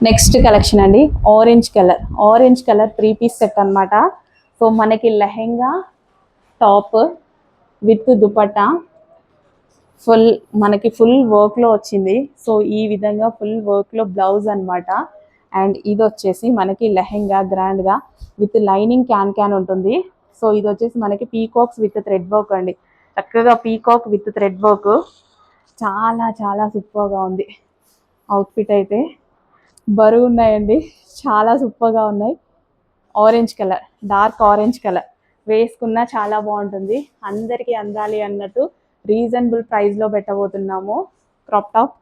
Next collection అండి, orange colour 3 piece set అన్నమాట. So మనకి lehenga, top with dupatta full మనకి ఫుల్ వర్క్ లో వచ్చింది. సో ఈ విధంగా ఫుల్ వర్క్ లో బ్లౌజ్ అన్నమాట. అండ్ ఇది వచ్చేసి మనకి లెహెంగా గ్రాండ్ గా విత్ లైనింగ్ క్యాన్ ఉంటుంది. సో ఇది వచ్చేసి మనకి పీకాక్స్ విత్ థ్రెడ్ వర్క్ అండి. చక్కగా పీకాక్ విత్ థ్రెడ్ వర్క్, చాలా చాలా సూపర్ గా ఉంది. అవుట్ఫిట్ అయితే బరువు ఉన్నాయండి, చాలా సూపర్గా ఉన్నాయి. Orange colour, dark orange colour వేసుకున్నా చాలా బాగుంటుంది. అందరికీ అందాలి అన్నట్టు రీజనబుల్ ప్రైస్లో పెట్టబోతున్నాము. క్రాప్ టాప్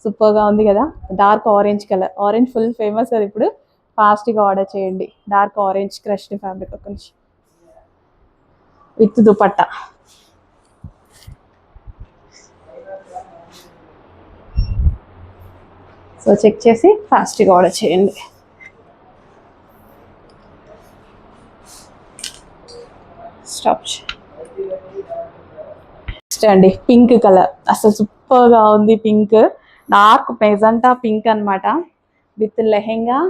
సూపర్గా ఉంది కదా. Dark orange colour, orange full famous అది ఇప్పుడు. ఫాస్ట్గా ఆర్డర్ చేయండి. డార్క్ ఆరెంజ్ క్రష్డ్ ఫ్యాబ్రిక్ ఒక నిమిషం విత్ దుపట్టా. సో చెక్ చేసి ఫాస్ట్గా ఆర్డర్ చేయండి. స్టాప్. నెక్స్ట్ అండి, పింక్ కలర్ అసలు సూపర్గా ఉంది. పింక్ డార్క్ మెజంటా పింక్ అన్నమాట. With lehenga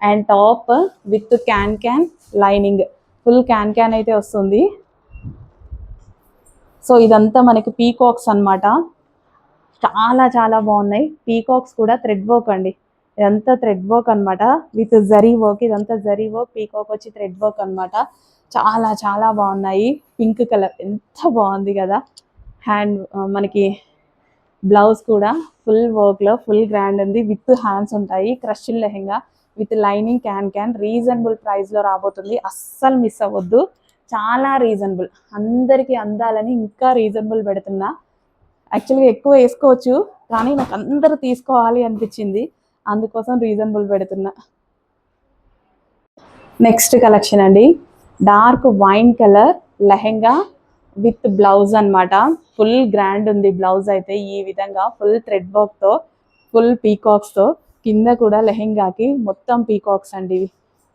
and top with can lining, full can అయితే వస్తుంది. సో ఇదంతా మనకి పీకాక్స్ అన్నమాట. చాలా చాలా బాగున్నాయి. పీకాక్స్ కూడా థ్రెడ్ వర్క్ అండి. ఇదంతా థ్రెడ్ వర్క్ అన్నమాట విత్ జరీ వర్క్. ఇదంతా జరీ వర్క్, పీకాక్ వచ్చి థ్రెడ్ వర్క్ అన్నమాట. చాలా చాలా బాగున్నాయి. పింక్ కలర్ ఎంత బాగుంది కదా. హ్యాండ్ మనకి బ్లౌజ్ కూడా ఫుల్ వర్క్లో ఫుల్ గ్రాండ్ ఉంది. విత్ హ్యాండ్స్ ఉంటాయి. Crush lehenga with lining can reasonable ప్రైస్లో రాబోతుంది. అస్సలు మిస్ అవ్వద్దు. చాలా రీజనబుల్, అందరికీ అందాలని ఇంకా రీజనబుల్ పెడుతున్నా. యాక్చువల్గా ఎక్కువ వేసుకోవచ్చు, కానీ నాకు అందరూ తీసుకోవాలి అనిపించింది, అందుకోసం రీజనబుల్ పెడుతున్నా. నెక్స్ట్ కలెక్షన్ అండి, dark wine colour lehenga with blouse అన్నమాట. ఫుల్ గ్రాండ్ ఉంది బ్లౌజ్ అయితే. ఈ విధంగా ఫుల్ థ్రెడ్ వర్క్తో, ఫుల్ పీకాక్స్తో, కింద కూడా లెహెంగాకి మొత్తం పీకాక్స్ అండి.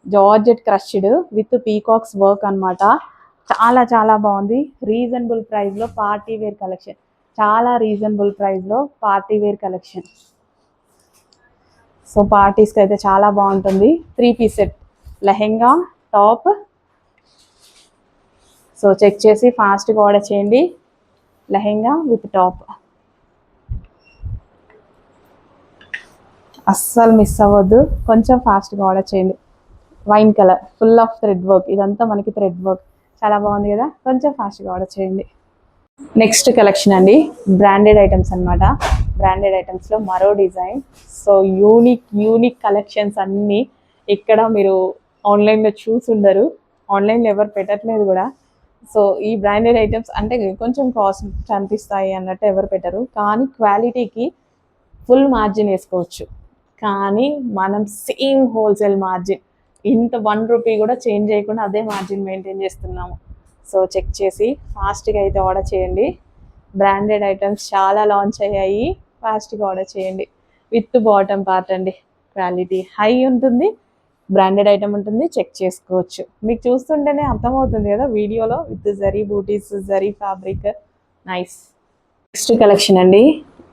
Georgette crushed with peacocks work అన్నమాట. చాలా చాలా బాగుంది. రీజనబుల్ ప్రైస్లో పార్టీ వేర్ కలెక్షన్, చాలా రీజనబుల్ ప్రైస్లో పార్టీ వేర్ కలెక్షన్. సో పార్టీస్కి అయితే చాలా బాగుంటుంది. 3 piece set, lehenga, top. So check చేసి ఫాస్ట్గా ఆర్డర్ చేయండి. లెహెంగా విత్ టాప్ అస్సలు మిస్ అవ్వద్దు. కొంచెం ఫాస్ట్గా ఆర్డర్ చేయండి. Wine colour full of thread work, ఇదంతా మనకి థ్రెడ్ వర్క్, చాలా బాగుంది కదా. కొంచెం ఫాస్ట్గా ఆర్డర్ చేయండి. నెక్స్ట్ కలెక్షన్ అండి, బ్రాండెడ్ ఐటమ్స్ అన్నమాట. బ్రాండెడ్ ఐటమ్స్లో మరో డిజైన్. సో యూనిక్ కలెక్షన్స్ అన్నీ ఇక్కడ మీరు ఆన్లైన్లో చూసి ఉండరు, ఆన్లైన్లో ఎవరు పెట్టట్లేదు కూడా. సో ఈ బ్రాండెడ్ ఐటమ్స్ అంటే కొంచెం కాస్ట్ అనిపిస్తాయి అన్నట్టు ఎవరు పెట్టరు, కానీ క్వాలిటీకి ఫుల్ మార్జిన్ వేసుకోవచ్చు. కానీ మనం సేమ్ హోల్సేల్ మార్జిన్, ఇంత 1 రూపీ కూడా చేంజ్ చేయకుండా అదే మార్జిన్ మెయింటైన్ చేస్తున్నాము. సో చెక్ చేసి ఫాస్ట్గా అయితే ఆర్డర్ చేయండి. బ్రాండెడ్ ఐటమ్స్ చాలా లాంచ్ అయ్యాయి, ఫాస్ట్గా ఆర్డర్ చేయండి. విత్ బాటమ్ పార్ట్ అండి, క్వాలిటీ హై ఉంటుంది, బ్రాండెడ్ ఐటమ్ ఉంటుంది, చెక్ చేసుకోవచ్చు. మీకు చూస్తుంటేనే అర్థమవుతుంది కదా వీడియోలో. With zari butis, zari fabric, nice. Next collection అండి,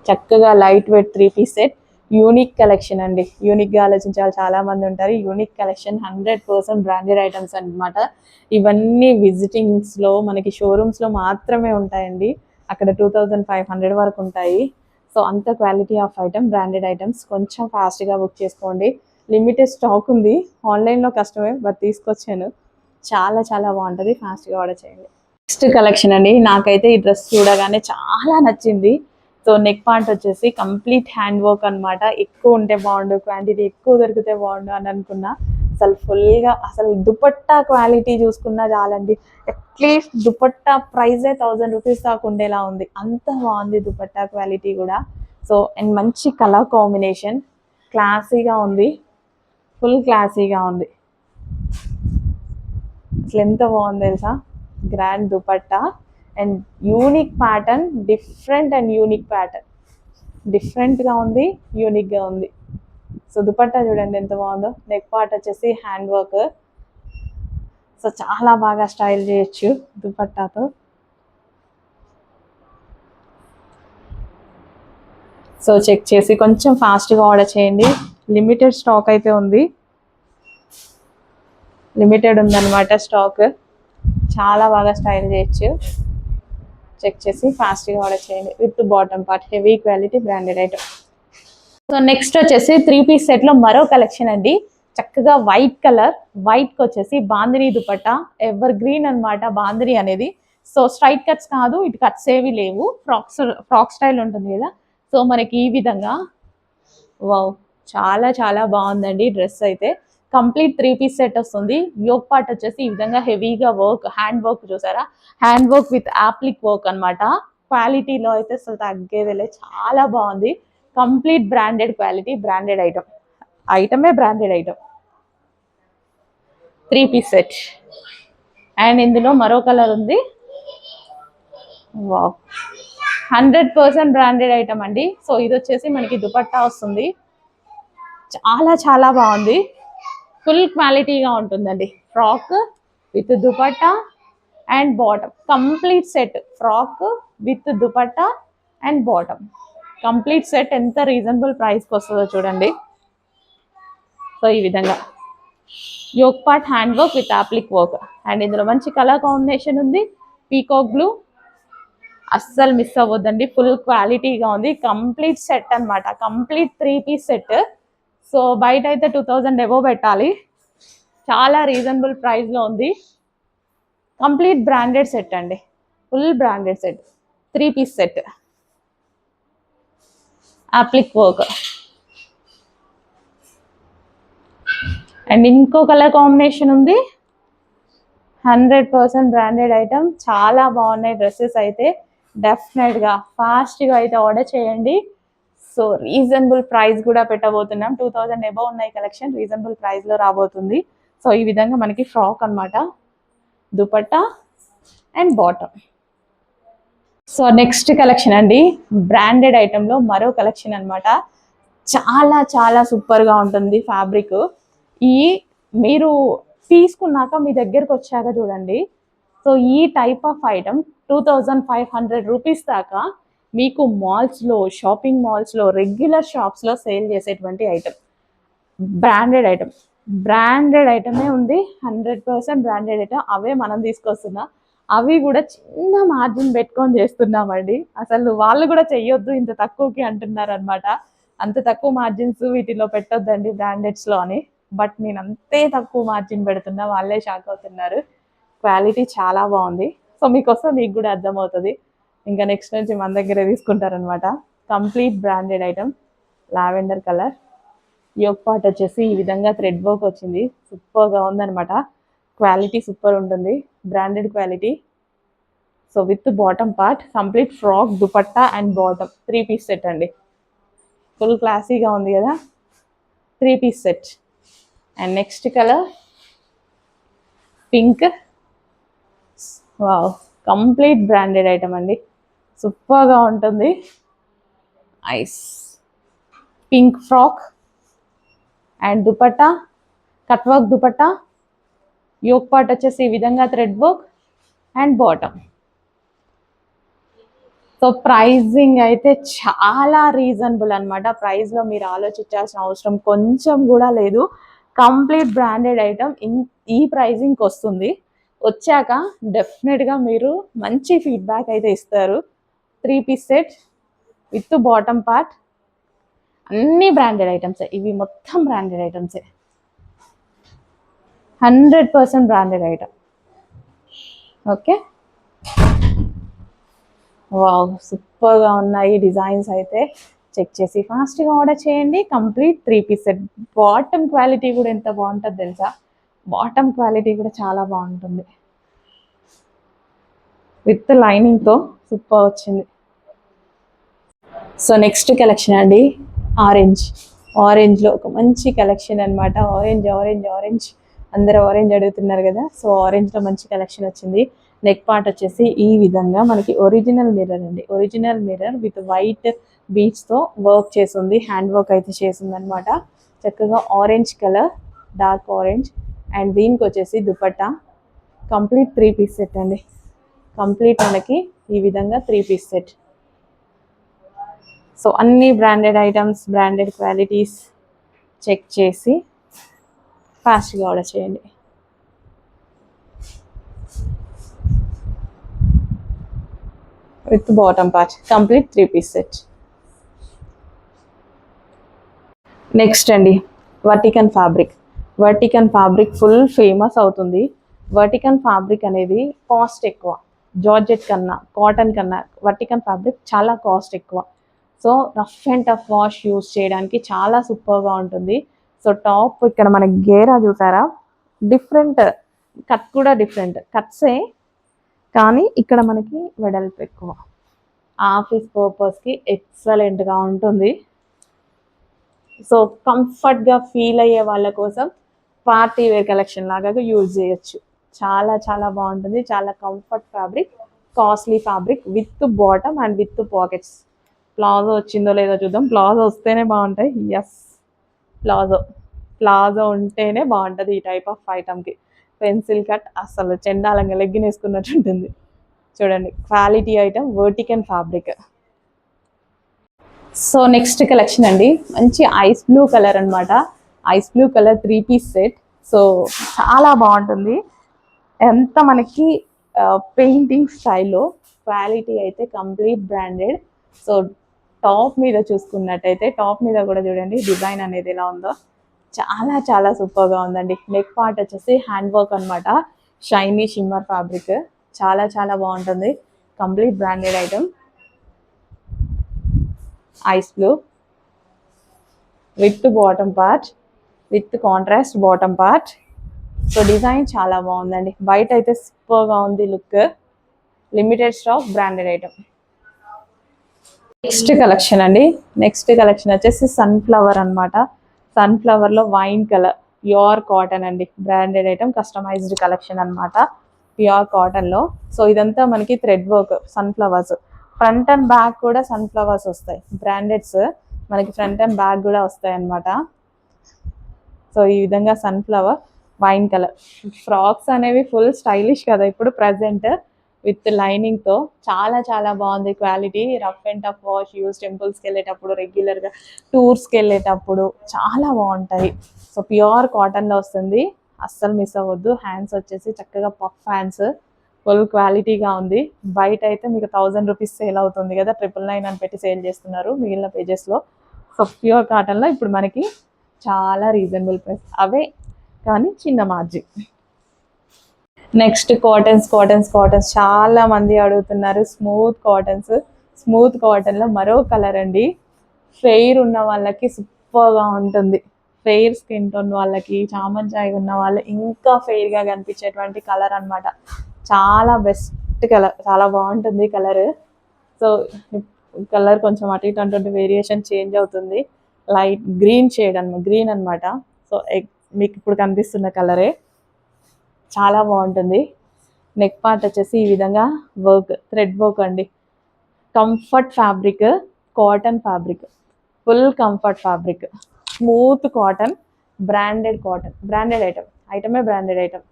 చక్కగా light weight 3 piece set. Unique collection అండి, యూనిక్గా ఆలోచించాలి చాలా మంది ఉంటారు. యూనిక్ కలెక్షన్, 100% బ్రాండెడ్ ఐటమ్స్ అనమాట. ఇవన్నీ విజిటింగ్స్లో మనకి షోరూమ్స్లో మాత్రమే ఉంటాయండి. అక్కడ 2500 వరకు ఉంటాయి. సో అంత quality of item, branded items. కొంచెం ఫాస్ట్గా బుక్ చేసుకోండి. లిమిటెడ్ స్టాక్ ఉంది, ఆన్లైన్లో కష్టమే, బట్ తీసుకొచ్చాను. చాలా చాలా బాగుంటుంది, ఫాస్ట్గా ఆర్డర్ చేయండి. నెక్స్ట్ కలెక్షన్ అండి, నాకైతే ఈ డ్రెస్ చూడగానే చాలా నచ్చింది. సో నెక్ పార్ట్ వచ్చేసి కంప్లీట్ హ్యాండ్ వర్క్ అనమాట. ఎక్కువ ఉంటే బాగుండు, క్వాంటిటీ ఎక్కువ దొరికితే బాగుండు అని అనుకున్నా. అసలు ఫుల్గా, అసలు దుపట్టా క్వాలిటీ చూసుకున్నా చాలండి. అట్లీస్ట్ దుపట్టా ప్రైజే 1000 రూపీస్ దాకా ఉండేలా ఉంది, అంత బాగుంది దుపట్టా క్వాలిటీ కూడా. సో అండ్ మంచి కలర్ కాంబినేషన్, క్లాసీగా ఉంది, ఫుల్ క్లాసీగా ఉంది. అసలు ఎంత బాగుంది తెలుసా. Grand dupatta and unique pattern, different and unique pattern, డిఫరెంట్గా ఉంది, యూనిక్గా ఉంది. సో దుపట్టా చూడండి ఎంత బాగుందో. నెక్ పార్ట్ వచ్చేసి హ్యాండ్ వర్క్. సో చాలా బాగా స్టైల్ చేయొచ్చు దుపట్టాతో. సో చెక్ చేసి కొంచెం ఫాస్ట్గా ఆర్డర్ చేయండి. లిమిటెడ్ స్టాక్ అయితే ఉంది, లిమిటెడ్ ఉందన్నమాట స్టాక్. చాలా బాగా స్టైల్ చేయొచ్చు. చెక్ చేసి ఫాస్ట్గా ఆర్డర్ చేయండి. With bottom part, heavy quality branded item. So next వచ్చేసి 3-piece సెట్లో మరో కలెక్షన్ అండి. చక్కగా వైట్ కలర్, వైట్కి వచ్చేసి బాందిని దుపట్టా, ఎవర్ గ్రీన్ అనమాట బాందిని అనేది. సో స్ట్రైట్ కట్స్ కాదు, ఇటు కట్స్ ఏవి లేవు, ఫ్రాక్ స్టైల్ ఉంటుంది కదా. సో మనకి ఈ విధంగా వావ్, చాలా చాలా బాగుందండి డ్రెస్ అయితే. కంప్లీట్ 3-piece సెట్ వస్తుంది. యోక్ పార్ట్ వచ్చేసి ఈ విధంగా హెవీగా వర్క్, హ్యాండ్ వర్క్ చూసారా, hand work with appliqué work అనమాట. క్వాలిటీలో అయితే అసలు తగ్గేదిలే, చాలా బాగుంది. Complete branded quality, branded item, ఐటమే branded item. 3-piece set. And ఇందులో మరో కలర్ ఉంది. వావ్, 100% బ్రాండెడ్ ఐటమ్ అండి. సో ఇది వచ్చేసి మనకి దుపట్టా వస్తుంది. చాలా చాలా బాగుంది, ఫుల్ క్వాలిటీగా ఉంటుందండి. Frock with dupatta and bottom, complete set. Frock with dupatta and bottom, complete set. ఎంత రీజనబుల్ ప్రైస్కి వస్తుందో చూడండి. సో ఈ విధంగా yoke part, hand work with applique work. And ఇందులో మంచి కలర్ కాంబినేషన్ ఉంది, పీకాక్ బ్లూ. అస్సలు మిస్ అవ్వద్దండి, ఫుల్ క్వాలిటీగా ఉంది. కంప్లీట్ సెట్ అనమాట, కంప్లీట్ 3-piece సెట్. సో బయట అయితే 2000 ఎబో పెట్టాలి, చాలా రీజనబుల్ ప్రైస్లో ఉంది. కంప్లీట్ బ్రాండెడ్ సెట్ అండి, full branded set. 3-piece set, అప్లిక్ work. And ఇంకో కలర్ కాంబినేషన్ ఉంది. 100% బ్రాండెడ్ ఐటమ్, చాలా బాగున్నాయి డ్రెస్సెస్ అయితే. డెఫినెట్గా ఫాస్ట్గా అయితే ఆర్డర్ చేయండి. సో రీజనబుల్ ప్రైస్ కూడా పెట్టబోతున్నాం. 2000 ఎబో ఉన్నాయి కలెక్షన్, రీజనబుల్ ప్రైస్లో రాబోతుంది. సో ఈ విధంగా మనకి ఫ్రాక్ అనమాట, dupatta and bottom. So next collection అండి, బ్రాండెడ్ ఐటెంలో మరో కలెక్షన్ అనమాట. చాలా చాలా సూపర్గా ఉంటుంది ఫ్యాబ్రిక్. ఈ మీరు తీసుకున్నాక మీ దగ్గరకు వచ్చాక చూడండి. సో ఈ టైప్ ఆఫ్ ఐటమ్ 2500 రూపీస్ దాకా మీకు మాల్స్లో, షాపింగ్ మాల్స్లో, రెగ్యులర్ షాప్స్లో సేల్ చేసేటువంటి ఐటమ్, బ్రాండెడ్ ఐటమ్. బ్రాండెడ్ ఐటమే ఉంది, 100% బ్రాండెడ్ ఐటమ్. అవే మనం తీసుకొస్తున్నాం, అవి కూడా చిన్న మార్జిన్ పెట్టుకొని చేస్తున్నామండి. అసలు వాళ్ళు కూడా చెయ్యొద్దు ఇంత తక్కువకి అంటున్నారు అనమాట. అంత తక్కువ మార్జిన్స్ వీటిలో పెట్టొద్దండి బ్రాండెడ్స్లో అని. బట్ నేను అంతే తక్కువ మార్జిన్ పెడుతున్నా, వాళ్ళే షాక్ అవుతున్నారు. క్వాలిటీ చాలా బాగుంది. సో మీకోసం మీకు కూడా అర్థమవుతుంది. ఇంకా నెక్స్ట్ నుంచి మన దగ్గరే తీసుకుంటారనమాట. Complete branded item, lavender colour. Yoke part వచ్చేసి ఈ విధంగా థ్రెడ్ వర్క్ వచ్చింది, సూపర్గా ఉందనమాట. క్వాలిటీ సూపర్ ఉంటుంది, branded quality. So with bottom part, complete frock, dupatta and bottom. 3-piece set అండి, ఫుల్ క్లాసీగా ఉంది కదా. 3-piece set. And next colour pink. Wow, complete branded item అండి, సూపర్గా ఉంటుంది. Ice pink frock and dupatta, cut work dupatta. Yoke part వచ్చేసి ఈ విధంగా thread work and bottom. So pricing అయితే చాలా రీజనబుల్ అనమాట. ప్రైస్లో మీరు ఆలోచించాల్సిన అవసరం కొంచెం కూడా లేదు. కంప్లీట్ బ్రాండెడ్ ఐటమ్ ఈ ప్రైజింగ్కి వస్తుంది. వచ్చాక డెఫినెట్గా మీరు మంచి ఫీడ్బ్యాక్ అయితే ఇస్తారు. 3-piece set with bottom part, అన్ని బ్రాండెడ్ ఐటమ్సే. ఇవి మొత్తం బ్రాండెడ్ ఐటమ్సే, 100% బ్రాండెడ్ ఐటమ్. ఓకే, వావ్, సూపర్గా ఉన్నాయి డిజైన్స్ అయితే. చెక్ చేసి ఫాస్ట్గా ఆర్డర్ చేయండి. Complete 3-piece set. Bottom quality కూడా ఎంత బాగుంటుంది తెలుసా, బాటమ్ క్వాలిటీ కూడా చాలా బాగుంటుంది. విత్ లైనింగ్తో సూపర్ వచ్చింది. సో నెక్స్ట్ కలెక్షన్ అండి, ఆరెంజ్. ఆరెంజ్లో ఒక మంచి కలెక్షన్ అనమాట. ఆరెంజ్ ఆరెంజ్ ఆరెంజ్, అందరూ ఆరెంజ్ అడుగుతున్నారు కదా. సో ఆరెంజ్లో మంచి కలెక్షన్ వచ్చింది. నెక్ పార్ట్ వచ్చేసి ఈ విధంగా మనకి ఒరిజినల్ మిర్రర్ అండి, ఒరిజినల్ మిర్రర్ విత్ వైట్ బీడ్స్తో వర్క్ చేసింది, హ్యాండ్ వర్క్ అయితే చేసింది అనమాట. చక్కగా orange colour, dark orange. And దీనికి వచ్చేసి దుపట్టా. కంప్లీట్ 3-piece సెట్ అండి, కంప్లీట్ మనకి ఈ విధంగా 3-piece సెట్. సో అన్ని branded items, branded qualities check చేసి ఫాస్ట్గా ఆర్డర్ చేయండి. With bottom part complete 3-piece set. Next అండి Vatican fabric. Vatican fabric full famous అవుతుంది. వర్టికన్ ఫ్యాబ్రిక్ అనేది కాస్ట్ ఎక్కువ, జార్జెట్ కన్నా, కాటన్ కన్నా వర్టికన్ ఫ్యాబ్రిక్ చాలా కాస్ట్ ఎక్కువ. So rough and tough wash use చేయడానికి చాలా సూపర్గా ఉంటుంది. సో టాప్ ఇక్కడ మనకి గేరా చూసారా, డిఫరెంట్ కట్ కూడా డిఫరెంట్ కట్సే, కానీ ఇక్కడ మనకి వెడల్పు ఎక్కువ. ఆఫీస్ పర్పస్కి ఎక్సలెంట్గా ఉంటుంది. సో కంఫర్ట్గా ఫీల్ అయ్యే వాళ్ళ కోసం పార్టీ వేర్ కలెక్షన్ లాగా యూజ్ చేయొచ్చు. చాలా చాలా బాగుంటుంది. చాలా comfort fabric, costly fabric with bottom and with pockets. Palazzo వచ్చిందో లేదో చూద్దాం. ప్లాజో వస్తేనే బాగుంటాయి. ఎస్, ప్లాజో ఉంటేనే బాగుంటుంది ఈ టైప్ ఆఫ్ ఐటమ్కి. పెన్సిల్ కట్ అసలు చెండాలంగా లెగ్గిన్ వేసుకున్నట్టు ఉంటుంది. చూడండి quality item, Vatican fabric. So next collection అండి, మంచి ఐస్ బ్లూ కలర్ అనమాట. Ice blue colour 3-piece set. So చాలా బాగుంటుంది. ఎంత మనకి పెయింటింగ్ స్టైల్లో, క్వాలిటీ అయితే కంప్లీట్ బ్రాండెడ్. సో టాప్ మీద చూసుకున్నట్టయితే, టాప్ మీద కూడా చూడండి డిజైన్ అనేది ఎలా ఉందో, చాలా చాలా సూపర్గా ఉందండి. నెక్ పార్ట్ వచ్చేసి హ్యాండ్ వర్క్ అనమాట, షైనీ షిమ్మర్ ఫ్యాబ్రిక్. చాలా చాలా బాగుంటుంది. Complete branded item. Ice blue with bottom part, with contrast bottom part. So design చాలా బాగుందండి. బయట అయితే సూపర్గా ఉంది look. Limited stock, branded item. Next collection అండి, నెక్స్ట్ కలెక్షన్ వచ్చేసి సన్ఫ్లవర్ అనమాట. సన్ఫ్లవర్లో వైన్ కలర్, ప్యూర్ కాటన్ అండి. బ్రాండెడ్ ఐటమ్, కస్టమైజ్డ్ కలెక్షన్ అనమాట, ప్యూర్ కాటన్లో. సో ఇదంతా మనకి thread work, sunflowers. Front and back కూడా సన్ఫ్లవర్స్ వస్తాయి, బ్రాండెడ్స్. మనకి ఫ్రంట్ అండ్ బ్యాక్ కూడా వస్తాయి అనమాట. సో ఈ విధంగా సన్ఫ్లవర్ వైన్ కలర్. ఫ్రాక్స్ అనేవి ఫుల్ స్టైలిష్ కదా ఇప్పుడు ప్రజెంట్, విత్ లైనింగ్తో. చాలా చాలా బాగుంది quality. Rough and tough wash use, టెంపుల్స్కి వెళ్ళేటప్పుడు, రెగ్యులర్గా టూర్స్కి వెళ్ళేటప్పుడు చాలా బాగుంటాయి. సో ప్యూర్ కాటన్లో వస్తుంది, అస్సలు మిస్ అవ్వద్దు. హ్యాండ్స్ వచ్చేసి చక్కగా పఫ్ హ్యాండ్స్, ఫుల్ క్వాలిటీగా ఉంది. బయట అయితే మీకు 1000 రూపీస్ సేల్ అవుతుంది కదా, 999 అని పెట్టి సేల్ చేస్తున్నారు మిగిలిన పేజెస్లో. సో ప్యూర్ కాటన్లో ఇప్పుడు మనకి చాలా రీజనబుల్ ప్రైస్, అవే కానీ చిన్న మార్జిన్. నెక్స్ట్ కాటన్స్ చాలా మంది అడుగుతున్నారు. స్మూత్ కాటన్లో మరో కలర్ అండి. ఫెయిర్ ఉన్న వాళ్ళకి సూపర్గా ఉంటుంది. ఫెయిర్ స్కిన్ టోన్ వాళ్ళకి, చామంచాయి ఉన్న వాళ్ళు ఇంకా ఫెయిర్గా కనిపించేటువంటి కలర్ అనమాట. చాలా బెస్ట్ కలర్, చాలా బాగుంటుంది కలర్. సో కలర్ కొంచెం అటు ఇటు అంటుంటే వేరియేషన్ చేంజ్ అవుతుంది. లైట్ గ్రీన్ షేడ్ గ్రీన్ అనమాట. సో మీకు ఇప్పుడు కనిపిస్తున్న కలరే, చాలా బాగుంటుంది. నెక్ పార్ట్ వచ్చేసి ఈ విధంగా వర్క్, థ్రెడ్ వర్క్ అండి. Comfort fabric, cotton fabric, full comfort fabric, smooth cotton, branded ఐటమే branded item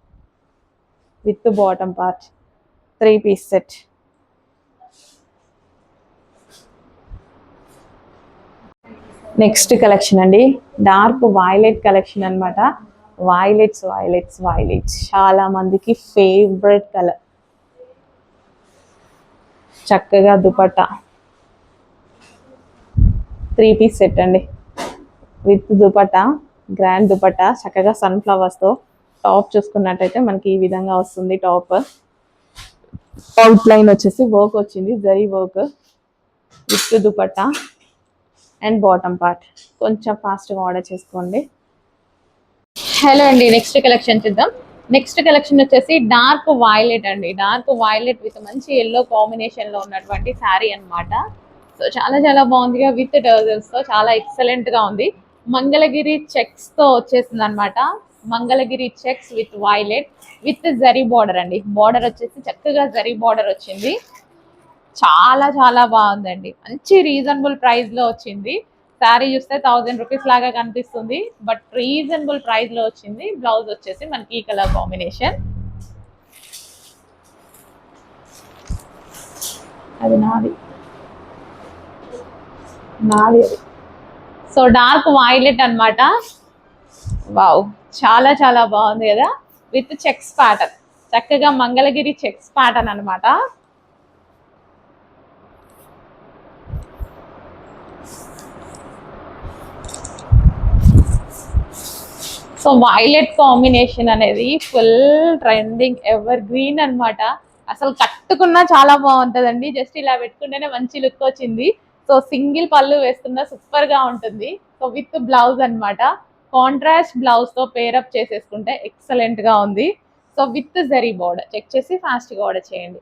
with bottom part, 3-piece set. Next collection అండి, డార్క్ వైలెట్ కలెక్షన్ అనమాట. వైలెట్స్ చాలా మందికి ఫేవరెట్ కలర్. చక్కగా దుపట్టా, 3-piece సెట్ అండి విత్ దుపట్టా, గ్రాండ్ దుపట్టా, చక్కగా సన్ఫ్లవర్స్తో. టాప్ చూసుకున్నట్టయితే మనకి ఈ విధంగా వస్తుంది. టాప్ అవుట్ లైన్ వచ్చేసి వర్క్ వచ్చింది, zari work, with dupatta and bottom part. కొంచెం ఫాస్ట్గా ఆర్డర్ చేసుకోండి. హలో అండి, నెక్స్ట్ కలెక్షన్ చూద్దాం. నెక్స్ట్ కలెక్షన్ వచ్చేసి డార్క్ వైలెట్ అండి. డార్క్ వైలెట్ విత్ మంచి ఎల్లో కాంబినేషన్లో ఉన్నటువంటి శారీ అనమాట. సో చాలా చాలా బాగుందిగా, విత్ టర్జల్స్తో చాలా ఎక్సలెంట్గా ఉంది. మంగళగిరి చెక్స్తో వచ్చేసింది అనమాట. Mangalagiri checks with violet with zari border అండి. బార్డర్ వచ్చేసి చక్కగా జరీ బార్డర్ వచ్చింది. చాలా చాలా బాగుందండి. మంచి రీజనబుల్ ప్రైస్లో వచ్చింది. శారీ చూస్తే 1000 రూపీస్ లాగా కనిపిస్తుంది, బట్ రీజనబుల్ ప్రైస్లో వచ్చింది. బ్లౌజ్ వచ్చేసి మనకి ఈ కలర్ కాంబినేషన్. అది నాది. నాది అది. సో డార్క్ వైలెట్ అన్నమాట. వావ్, చాలా చాలా బాగుంది కదా, విత్ చెక్స్ ప్యాటర్న్. చక్కగా మంగళగిరి చెక్స్ ప్యాటర్న్ అన్నమాట. సో వైలెట్ కాంబినేషన్ అనేది ఫుల్ ట్రెండింగ్, ఎవర్ గ్రీన్ అన్నమాట. అసలు కట్టుకున్నా చాలా బాగుంటదండి, జస్ట్ ఇలా పెట్టుకుంటేనే మంచి లుక్ వచ్చింది. సో సింగిల్ పళ్ళు వేసుకున్నా సూపర్ గా ఉంటుంది. సో విత్ బ్లౌజ్ అన్నమాట, కాంట్రాస్ట్ బ్లౌజ్ తో పేరప్ చేసేసుకుంటే ఎక్సలెంట్ గా ఉంది. So with zari border check చేసి ఫాస్ట్ గా ఆర్డర్ చేయండి.